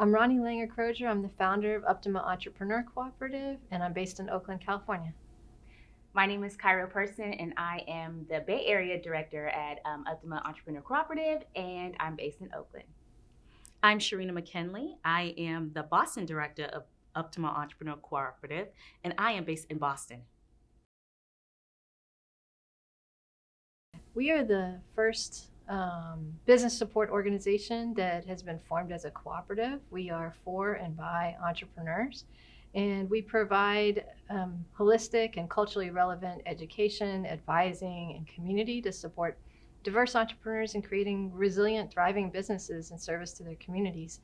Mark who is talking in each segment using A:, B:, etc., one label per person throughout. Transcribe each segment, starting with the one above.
A: I'm Ronnie Langer-Crozier. I'm the founder of Uptima Entrepreneur Cooperative, and I'm based in Oakland, California.
B: My name is Cairo Person, and I am the Bay Area Director at Uptima Entrepreneur Cooperative, and I'm based in Oakland.
C: I'm Sharina McKinley. I am the Boston Director of Uptima Entrepreneur Cooperative, and I am based in Boston.
A: We are the first business support organization that has been formed as a cooperative. We are for and by entrepreneurs, and we provide holistic and culturally relevant education, advising, and community to support diverse entrepreneurs in creating resilient, thriving businesses in service to their communities.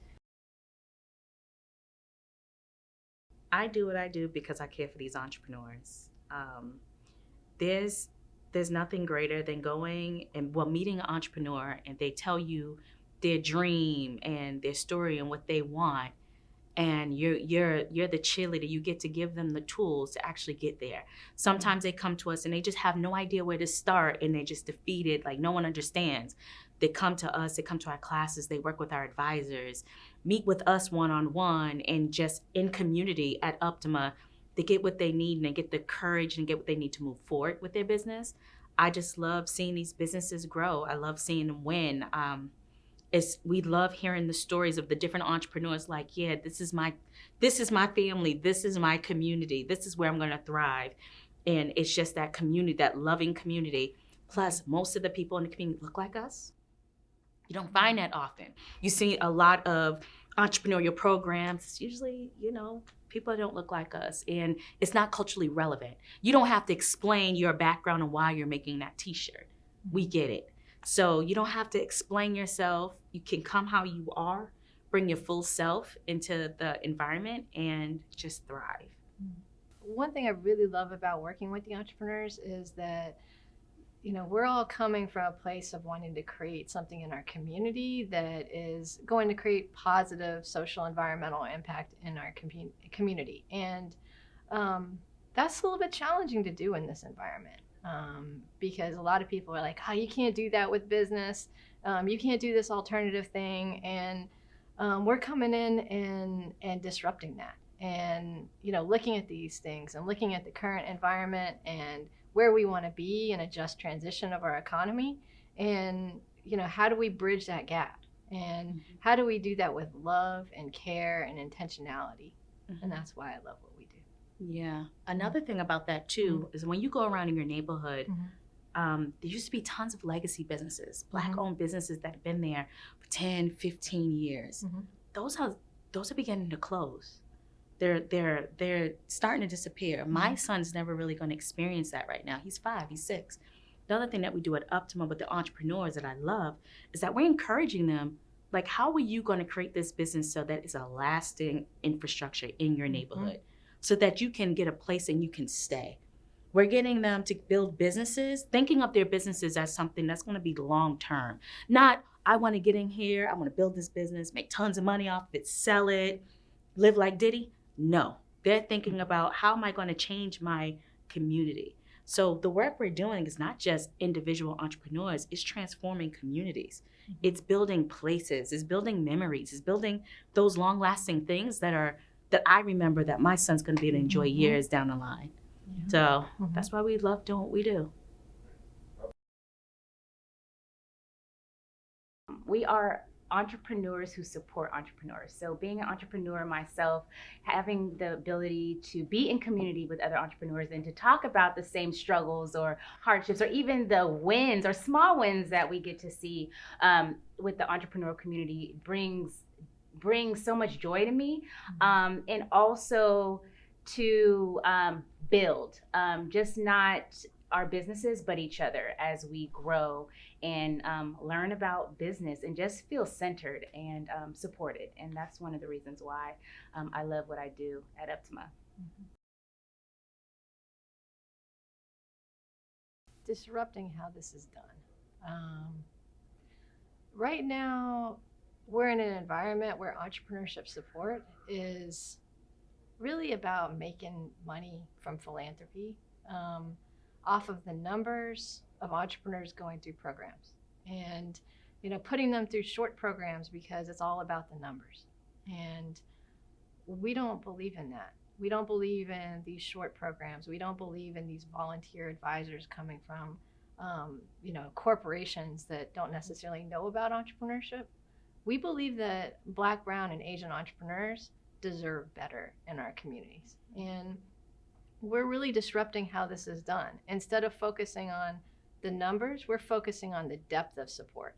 C: I do what I do because I care for these entrepreneurs. There's nothing greater than going and meeting an entrepreneur and they tell you their dream and their story and what they want, and you're the cheerleader. You get to give them the tools to actually get there. Sometimes they come to us and they just have no idea where to start and they're just defeated, like no one understands. They come to us, they come to our classes, they work with our advisors, meet with us one-on-one, and just in community at Uptima, they get what they need and they get the courage and get what they need to move forward with their business. I just love seeing these businesses grow. I love seeing them win. We love hearing the stories of the different entrepreneurs. Like, yeah, this is my family, this is my community, this is where I'm going to thrive. And it's just that community, that loving community. Plus, most of the people in the community look like us. You don't find that often. You see a lot of entrepreneurial programs. It's usually, people that don't look like us, and it's not culturally relevant. You don't have to explain your background and why you're making that t-shirt. We get it. So you don't have to explain yourself. You can come how you are, bring your full self into the environment, and just thrive.
A: One thing I really love about working with the entrepreneurs is that we're all coming from a place of wanting to create something in our community that is going to create positive social environmental impact in our community. And that's a little bit challenging to do in this environment because a lot of people are like, oh, you can't do that with business. You can't do this alternative thing. And we're coming in and disrupting that. And, looking at these things and looking at the current environment and where we want to be in a just transition of our economy, and how do we bridge that gap, and how do we do that with love and care and intentionality. And that's why I love what we do.
C: Yeah. Another thing about that too is when you go around in your neighborhood, there used to be tons of legacy businesses, Black-owned businesses that have been there for 10, 15 years. Those are beginning to close. They're starting to disappear. My son's never really going to experience that right now. He's 5, he's 6. The other thing that we do at Uptima with the entrepreneurs that I love is that we're encouraging them, like, how are you going to create this business so that it's a lasting infrastructure in your neighborhood so that you can get a place and you can stay? We're getting them to build businesses, thinking of their businesses as something that's going to be long-term. Not, I want to get in here, I want to build this business, make tons of money off of it, sell it, live like Diddy. No, they're thinking about, how am I going to change my community? So the work we're doing is not just individual entrepreneurs, it's transforming communities. It's building places, it's building memories, it's building those long-lasting things that I remember that my son's going to be able to enjoy years down the line. So that's why we love doing what we do.
B: We are entrepreneurs who support entrepreneurs. So being an entrepreneur myself, having the ability to be in community with other entrepreneurs and to talk about the same struggles or hardships or even the wins or small wins that we get to see with the entrepreneurial community brings so much joy to me. And also to build, just not our businesses, but each other as we grow and learn about business and just feel centered and supported. And that's one of the reasons why I love what I do at Uptima.
A: Disrupting how this is done. Right now, we're in an environment where entrepreneurship support is really about making money from philanthropy off of the numbers of entrepreneurs going through programs, and putting them through short programs because it's all about the numbers. And we don't believe in that. We don't believe in these short programs. We don't believe in these volunteer advisors coming from, corporations that don't necessarily know about entrepreneurship. We believe that Black, Brown, and Asian entrepreneurs deserve better in our communities. And we're really disrupting how this is done. Instead of focusing on the numbers, we're focusing on the depth of support.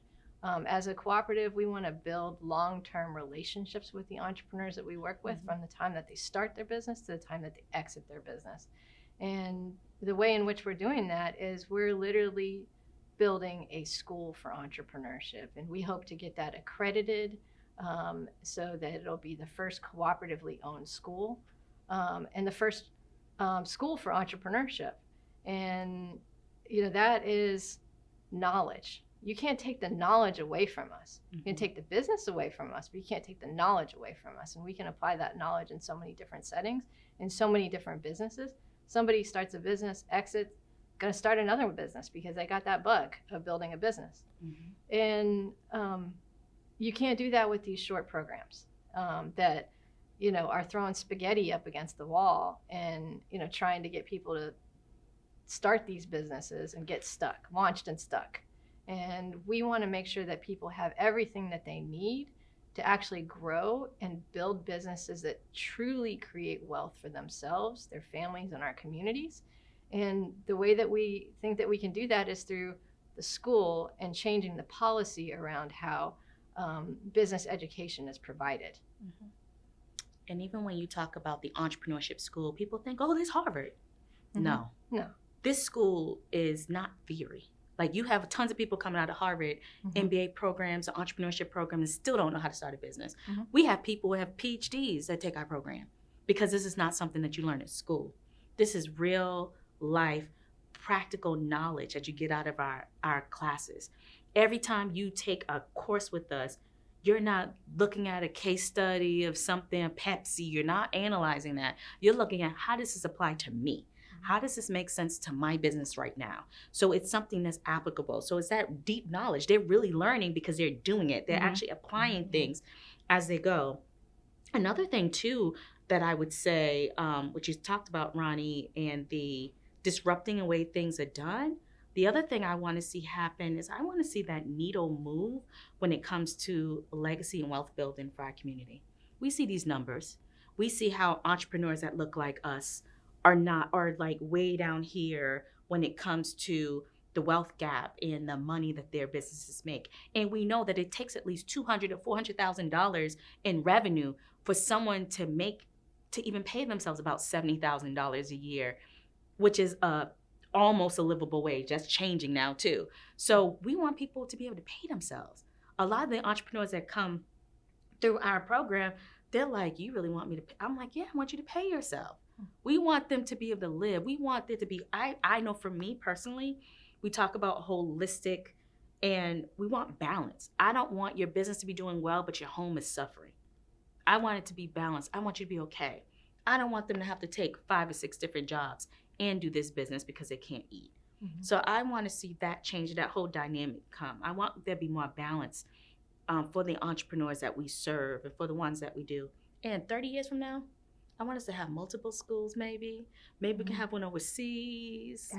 A: As a cooperative, we want to build long-term relationships with the entrepreneurs that we work with from the time that they start their business to the time that they exit their business. And the way in which we're doing that is we're literally building a school for entrepreneurship. And we hope to get that accredited so that it'll be the first cooperatively owned school and the first school for entrepreneurship. And, that is knowledge. You can't take the knowledge away from us. You can take the business away from us, but you can't take the knowledge away from us. And we can apply that knowledge in so many different settings, in so many different businesses. Somebody starts a business, exits, going to start another business because they got that bug of building a business. And you can't do that with these short programs that, are throwing spaghetti up against the wall and, trying to get people to start these businesses and get stuck, launched and stuck. And we want to make sure that people have everything that they need to actually grow and build businesses that truly create wealth for themselves, their families, and our communities. And the way that we think that we can do that is through the school and changing the policy around how business education is provided.
C: And even when you talk about the entrepreneurship school, people think, oh, there's Harvard. No. This school is not theory. Like, you have tons of people coming out of Harvard, MBA programs, entrepreneurship programs, and still don't know how to start a business. We have people who have PhDs that take our program because this is not something that you learn at school. This is real life, practical knowledge that you get out of our classes. Every time you take a course with us, you're not looking at a case study of something, Pepsi. You're not analyzing that. You're looking at, how does this apply to me? How does this make sense to my business right now? So it's something that's applicable. So it's that deep knowledge. They're really learning because they're doing it. They're actually applying things as they go. Another thing, too, that I would say, which you talked about, Ronnie, and the disrupting the way things are done. The other thing I want to see happen is I want to see that needle move when it comes to legacy and wealth building for our community. We see these numbers. We see how entrepreneurs that look like us are like way down here when it comes to the wealth gap and the money that their businesses make. And we know that it takes at least $200,000 or $400,000 in revenue for someone to even pay themselves about $70,000 a year, which is almost a livable wage. That's changing now too. So we want people to be able to pay themselves. A lot of the entrepreneurs that come through our program, they're like, you really want me to pay? I'm like, yeah, I want you to pay yourself. We want them to be able to live. We want there to be, I know for me personally, we talk about holistic and we want balance. I don't want your business to be doing well, but your home is suffering. I want it to be balanced. I want you to be okay. I don't want them to have to take 5 or 6 different jobs and do this business because they can't eat. So I want to see that change, that whole dynamic come. I want there to be more balance for the entrepreneurs that we serve and for the ones that we do. And 30 years from now, I want us to have multiple schools, maybe. Maybe we can have one overseas.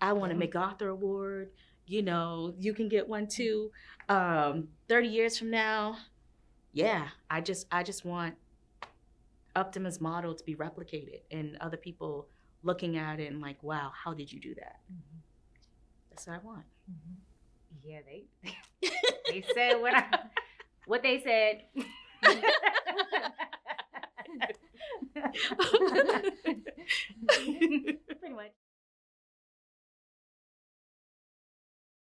C: I want a MacArthur Award. You can get one too. 30 years from now, yeah, I just want Uptima's model to be replicated and other people looking at it and like, wow, how did you do that? That's what I want.
B: Yeah, they said what they said.